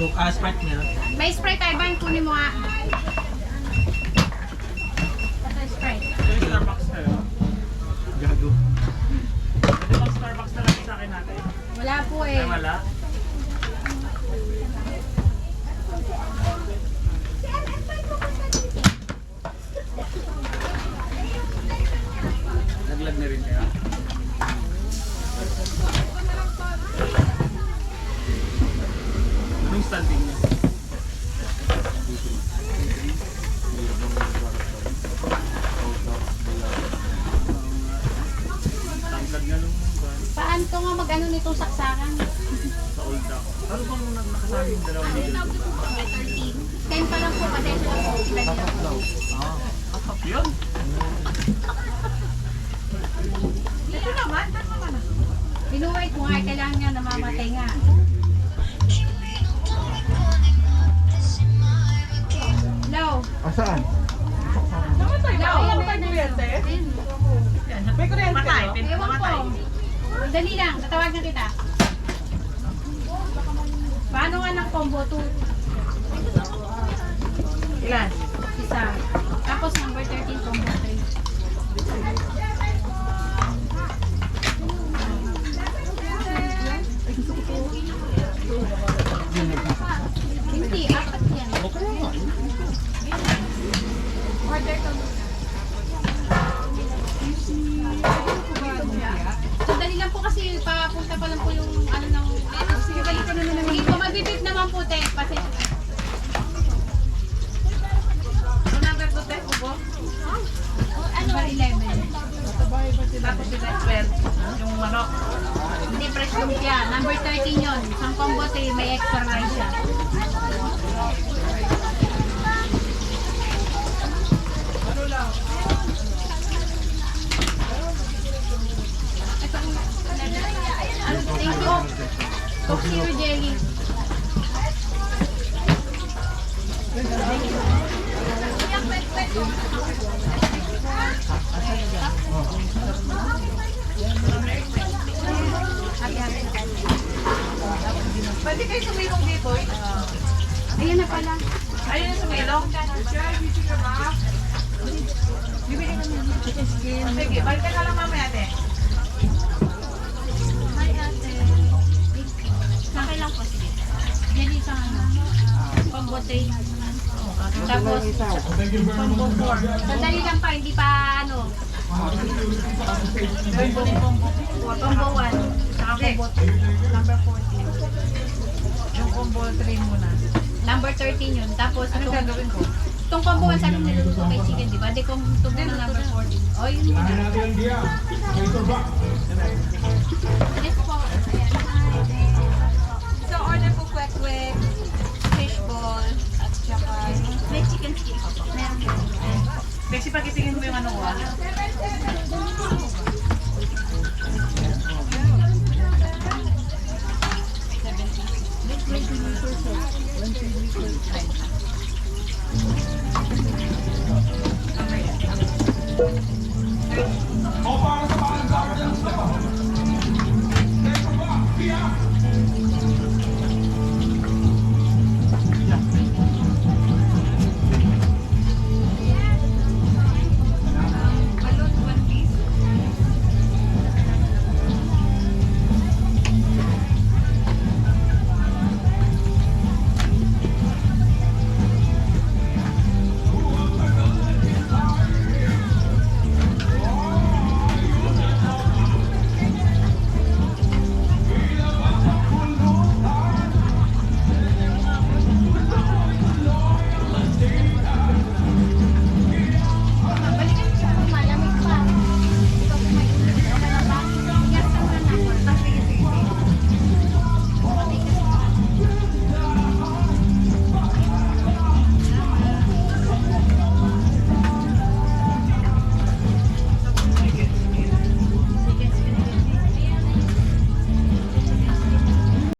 Coke, Sprite meron. May Sprite tayo ba? Yung kunin mo nga. Ito Sprite. Ito yung Starbucks na yun. Gago. Ito yung Starbucks na lang sa akin natin. Wala po eh. Ay, wala. Naglag na rin kaya. Anong standing niya? Tangkad nga nung Paano to nga mag-ano nitong saksakan? sa old dock. Ano bang nakasama yung dalawang nigel? 10 pa lang po, pasensya lang po. Ilan lang. Yun! Ito naman, tama ka na. Binuway ko nga, kailangan nga namamatay nga. Low. Asaan? Namatay na. Low. Ako namatay kuryente. May kuryente Matay, no? Ewan ko. Dali lang, tatawagan kita. Paano nga ng combo 2? Ilan? Isa. Tapos number 13, combo 3. Hindi, apat yan. Order ka muna. Sandali lang po kasi papunta pa lang po yung ano ng... Sige, balik ko na naman. Sige po, magbibip naman po, te. Pasensya. Ano number to te? Ubo? Number 11. Tapos yung next 12. Yung manok. Hindi, fresh lumpia. Number 13 yun. Isang combo 3, may extra rice siya. Ano, thank you. Coke Zero Jelly. Pwede kayo sumilong dito eh. Ayan na pala. Ayun yung sumilong. Bibili ka niya. Sige, balik ka lang mamaya ate. Hi, ate. Sa akin lang po, sige. Jelly sa ano. Combo 3. Tapos, combo 4. Sandali lang pa, hindi pa ano. Combo 1. Saka combo 2. Number 14. Yung combo 3 muna. Number 13 yun. Tapos, Anong gagawin ko? itong combo 1 sa akin niluluto kay chicken, di ba? Di kung ito muna number 14. Oh, yun yun. Yes po. Ayan. So, order po kwek-kwek, fishball, at saka May chicken stick. Meron. Kasi pag itingin mo yung ano ko.